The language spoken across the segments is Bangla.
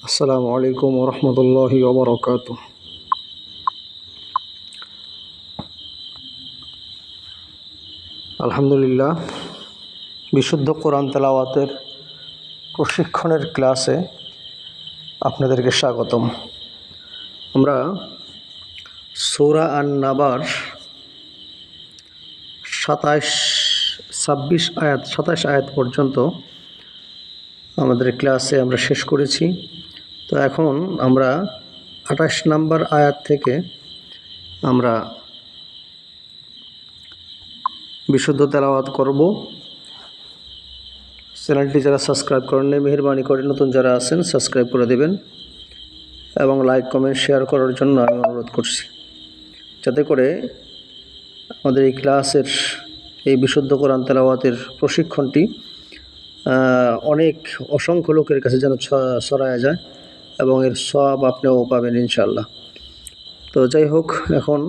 আসসালামু আলাইকুম ওরহমতুল্লাহি ওবরাকাতুহ। আলহামদুলিল্লাহ, বিশুদ্ধ কোরআন তেলাওয়াতের প্রশিক্ষণের ক্লাসে আপনাদেরকে স্বাগতম। আমরা সূরা আন-নাবার 27 আয়াত পর্যন্ত আমাদের ক্লাসে আমরা শেষ করেছি। তো এখন আমরা 28 নম্বর আয়াত থেকে আমরা বিশুদ্ধ তেলাওয়াত করব। চ্যানেলটি যারা সাবস্ক্রাইব করেন নাই, মেহেরবানি করে নতুন যারা আছেন সাবস্ক্রাইব করে দেবেন এবং লাইক কমেন্ট শেয়ার করার জন্য আমি অনুরোধ করছি, যাতে করে আমাদের এই ক্লাসের এই বিশুদ্ধ কোরআন তেলাওয়াতের প্রশিক্ষণটি অসংখ্য লোকের কাছে যেন ছড়ায় যায় এবং এর সওয়াব আপনিও পাবেন ইনশাআল্লাহ। তো যাই হোক, এখন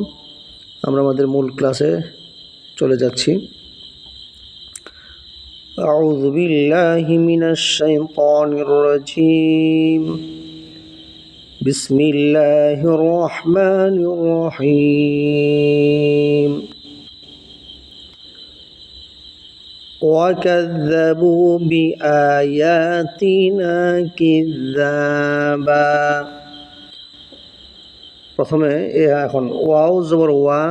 আমরা আমাদের মূল ক্লাসে চলে যাচ্ছি। আউযু বিল্লাহি মিনাশ শাইতানির রাজীম। বিসমিল্লাহির রহমানির রহিম। وكذبوا بآياتنا كذابا। প্রথমে এখন ওয়াও জবর ওয়া,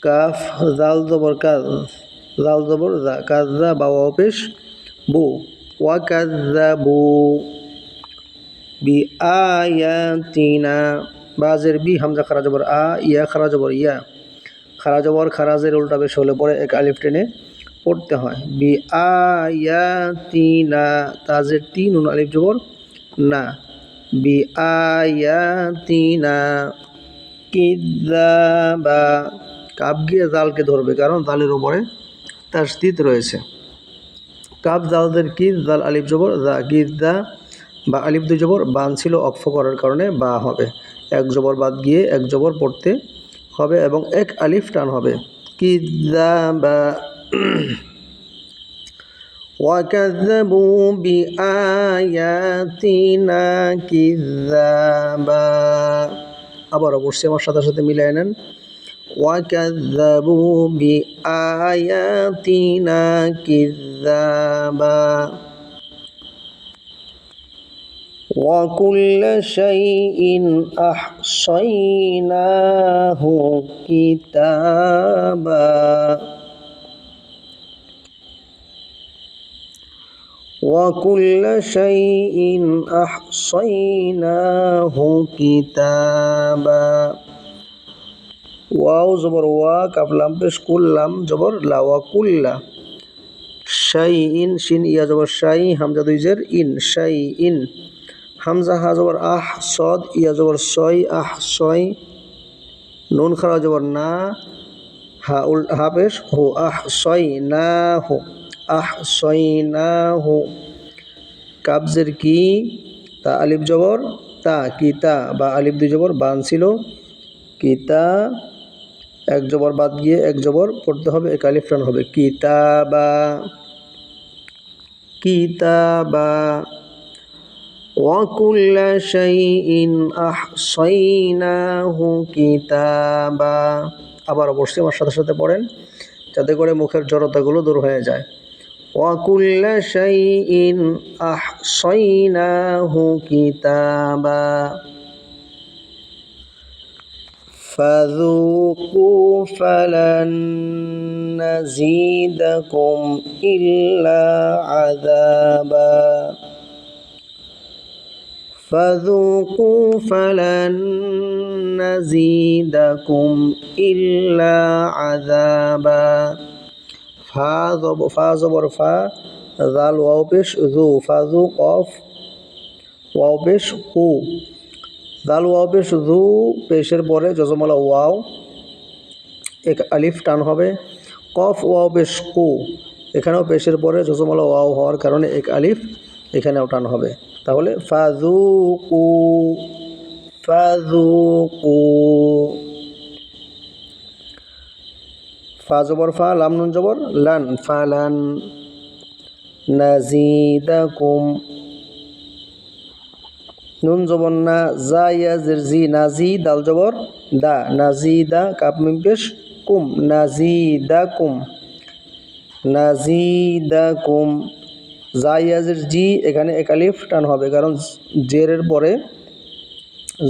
কাফ জাল জবর কাজ, জাল জবর জা, কাজা বা ওয়াও পেশ বু, ওয়াকাযযাবু বিআয়াতিনা, বাজের বি, হামজা খারা জবর আ, ইয়া খারা জবর ইয়া, খারা জবর খারাজের উল্টা পেশ হলে পরে এক আলিফ টেনে পড়তে হয়। বিআয়াতিনা, তাজের তি, নুন আলিফ জবর না, বিআয়াতিনা কিযাবা, কাব গিয়ে জালকে ধরবে কারণ জালের উপরে তাসদীদ রয়েছে। কাব জালদের কি, জাল আলিফ জবর যা, কিযা বা আলিফ দুই জবর, বান ছিল অক্ফ করার কারণে বা হবে, এক জবর বাদ গিয়ে এক জবর পড়তে হবে এবং এক আলিফ টান হবে। কিযাবা। ওয়াকাযযাবু বিআয়াতিনা কিযাবা। আবার অবশ্যই আমার সাথে সাথে মিলিয়ে নেন। ওয়াকাযযাবু বিআয়াতিনা কিযাবা। ওয়াকুল্লা শাইইন আহসাইনাহু কিতাবা। ওয়াকুল্লা শাইইন আহসাইনাহু কিতাবা। ওয়াও জবর ওয়া, কাফ লাম পেশ, কুল্লাম জবর লা, ওয়াকুল্লা শাইইন, শিন ইয়া জবর শাই, হামজা দুই জের ইন, শাইইন, হামজা হা জবর আহ, সদ ইয়া জবর সয়, আহ সয়, নুন খারা জবর না, হা পেশ হু, আহ সয় না হু, আহ সয় না হু, কাবজের কি, তা আলিফ জবর তা, কিতা বা আলিফ দুই জবর বান ছিল, কিতা এক জবর বাদ গিয়ে এক জবর পড়তে হবে, এক আলিফ টান হবে, কিতাবা কিতাবা। ওয়াকুল্লা শাইইন আহসাইনাহু কিতাবা। আবার অবশ্যই আমার সাথে সাথে পড়েন, যাতে করে মুখের জড়তাগুলো দূর হয়ে যায়। ওয়াকুল্লা শাইইন আহসাইনাহু কিতাবা। ফাযুকু ফালান নাযীদাকুম ইল্লা আযাবা। ফাযুকু ফালান নাযীদাকুম ইল্লা আযাবা। ফা জবর ফা, জাল ওয়াও পেশ জু, ফাযু কফ ওয়াও পেশ কু, জাল ওয়াও পেশ জু, পেশের পরে জজমালা ওয়াও, এক আলিফ টান হবে। কফ ওয়াও পেশ কু, এখানেও পেশের পরে জজমালা ওয়াও হওয়ার কারণে এক আলিফ এখানেও টান হবে। তাহলে ফাযুকু ফাযুকু। ফা জবর ফা, লাম নুন জবর লান, ফালান, নাযীদাকুম নুন জবর না, জা ইয়া জের জি, নাজি, দাল জবর দা, নাজিদা, কাপ মিম পেশ কুম, নাজিদাকুম, নাজিদাকুম। জা ইয়া জের জি, এখানে এক আলিফ টান হবে, কারণ জেরের পরে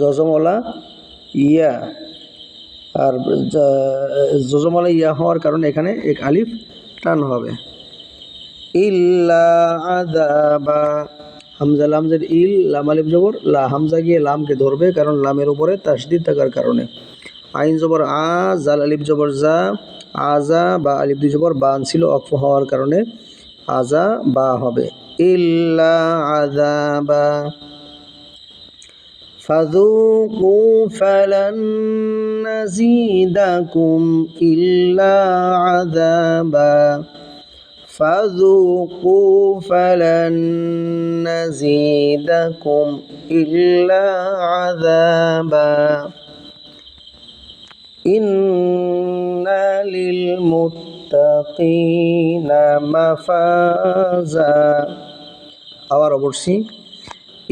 জজমলা ইয়া, আর জজমলা ইয়া হওয়ার কারণে এখানে এক আলিফ টান হবে। ইল্লা আযাবা, হামজা লাম জের ইল, লাম আলিফ জবর লা, হামজা গিয়ে লামকে ধরবে কারণ লামের উপরে তাসদীদ থাকার কারণে। আইন জবর আ, জাল আলিফ জবর জা, আজা, বা আলিফ দুই জবর বান ছিল, অক্ফ হওয়ার কারণে আজা বা হবে। ইল্লা আযাবা ফাযুকু ফালান নাযীদাকুম ইল্লা আযাবা, ফাযুকু ফালান নাযীদাকুম ইল্লা আযাবা। ইন্না লিল মুত্তাকিনা মাফাজা, আবার বলছি,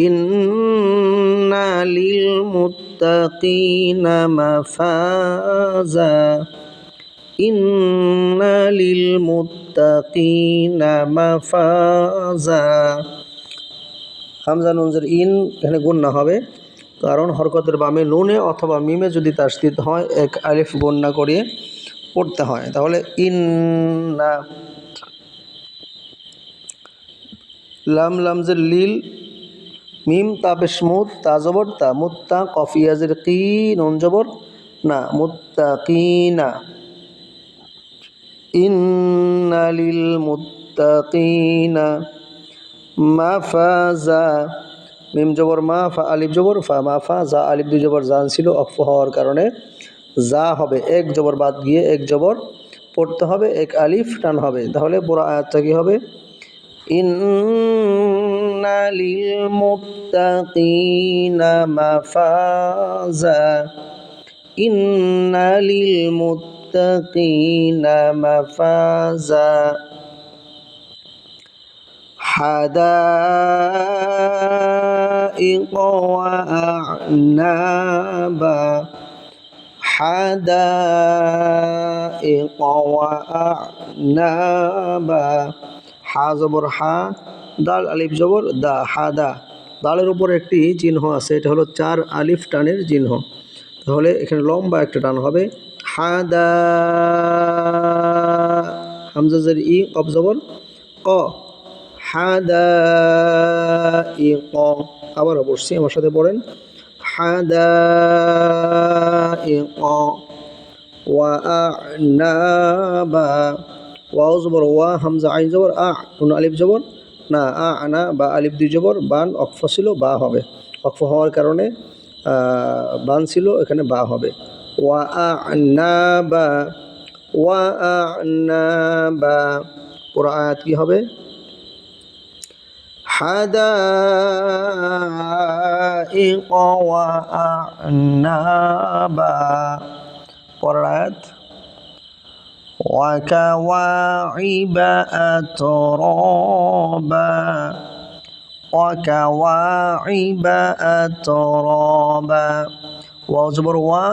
ইন্না লিল মুত্তাকিনা মাফাজা, ইন্না লিল মুত্তাকিনা মাফাজা। হামজা নুন জের ইন, এখানে গুণনা হবে, কারণ হরকতের বামে নুনে অথবা মিমে যদি তাসদীদ হয় এক আলিফ গুণনা করিয়ে পড়তে হয়, তাহলে ইন্না। লাম লাম জের লিল, মিম তা পেশ মুত, তা জবর তা, মুত্তা, কফ ইয়া জের কি, নুন জবর না, মুত্তাকিনা, ইন্না লিল মুত্তাকিনা মাফাজা, মিম জবর মা, ফা আলিফ জবর ফা, মাফা, যা আলিফ দুই জবর জান ছিল, অক্ফ হওয়ার কারণে যা হবে, এক জবর বাদ গিয়ে এক জবর পড়তে হবে, এক আলিফ টান হবে। তাহলে পুরো আয়াতটা কি হবে? ইন্না লিল মুত্তাকিনা মাফাজা, ইন্না লিল মুত্তাকিনা মাফাজা। حدائق وأعنابا، حدائق وأعنابا। হা জবর হা, দাল আলিফ জবর দা, হাদা। দালের উপর একটি চিহ্ন আছে, এটা হলো 4 আলিফ টানের চিহ্ন, তাহলে এখানে লম্বা একটা টান হবে। হাদা, হামজা জের ই, কফ জবর ক, হাদাইক। আবার বলছি, আমার সাথে পড়েন, হাদাইক ওয়া আ'নাবা। ওয়াও জবর ওয়া, হামজা আইন জবর আ, নুন আলিফ জবর না, আনা, বা আলিফ দুই জবর বান, অক্ফ ছিল, বা হবে, অক্ফ হওয়ার কারণে বান ছিল, এখানে বা হবে। ওয়া আ'নাবা, ওয়া আ'নাবা। পুরো আয়াত কি হবে? حدائق وأعنابا. পরের আয়াত, وكواعب أترابا، وكواعب أترابا। ওয়াও জবর ওয়া,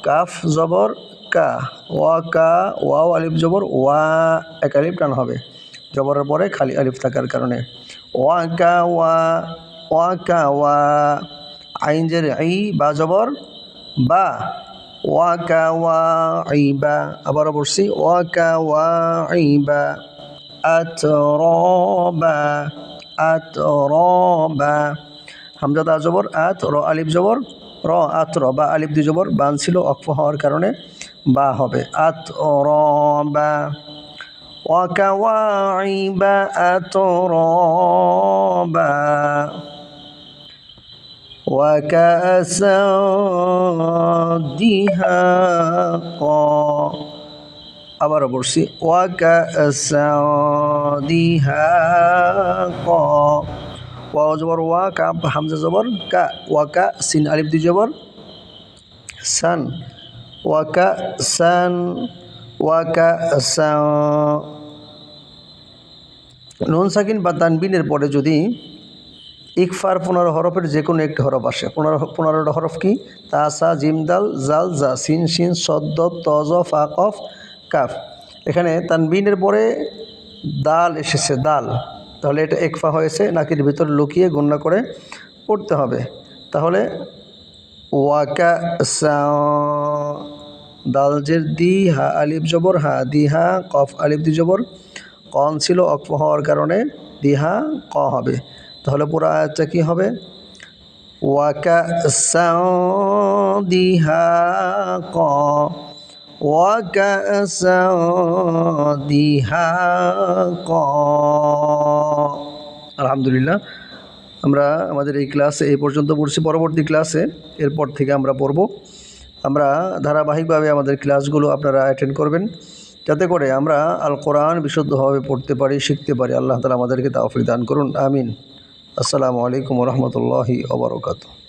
কাফ জবর কা, ওয়াকা, ওয়াও আলিফ জবর ওয়া, এক আলিফ টান হবে, জবরের পরে খালি আলিফ থাকার কারণে। ওয়াকা ওয়া, ওয়াকা ওয়া, আইন জের ই, বা জবর বা, ওয়াকা ওয়া ইবা। আবারও বলছি, ওয়াকা ওয়া ইবা। আতরাবা, আতরাবা। হামজা দা জবর আত, র আলিফ জবর র, আতর, বা আলিফ দুই জবর বান ছিল, অক্ফ হওয়ার কারণে বা হবে। আতরাবা, وكواعب أترابا، وكأسا دهاقا। আবার বলছি, وكأسا دهاقا। ওয়াও জবর ওয়া, কাফ হামজা জবর কা, ওয়াকা, সিন আলিফ দুই জবর সান, ওয়াকা সান, ওয়াকা সান। নুন সাকিন বা তানবিনের পরে যদি ইকফার 15 হরফের যে কোনো একটি হরফ আসে। 15টা হরফ কি? তা, সা, জিম, দাল, জাল, জা, সিন, শিন, সদ, দদ, ত, জ, ফা, কফ, কাফ। এখানে তানবিনের পরে দাল এসেছে, দাল, তাহলে এটা একফা হয়েছে, নাকির ভিতরে লুকিয়ে গুণনা করে পড়তে হবে। তাহলে ওয়াকা দাল জের দি, হা আলিফ জবর হা, দিহা, কফ আলিফ দি জবর কন ছিল, অক্ফ হওয়ার কারণে দিহা ক হবে। তাহলে পুরো আয়াতটা কী হবে? ওয়াকা দিহা ক, ওয়াকা দিহা ক। আলহামদুলিল্লাহ, আমরা আমাদের এই ক্লাসে এই পর্যন্ত পড়ছি। পরবর্তী ক্লাসে এরপর থেকে আমরা পড়ব। আমরা ধারাবাহিকভাবে আমাদের ক্লাসগুলো আপনারা অ্যাটেন্ড করবেন, যাতে করে আমরা আল কোরআন বিশুদ্ধভাবে পড়তে পারি, শিখতে পারি। আল্লাহ তাআলা আমাদেরকে তৌফিক দান করুন, আমিন। আসসালামু আলাইকুম ওয়া রাহমাতুল্লাহি ওয়া বারাকাতুহু।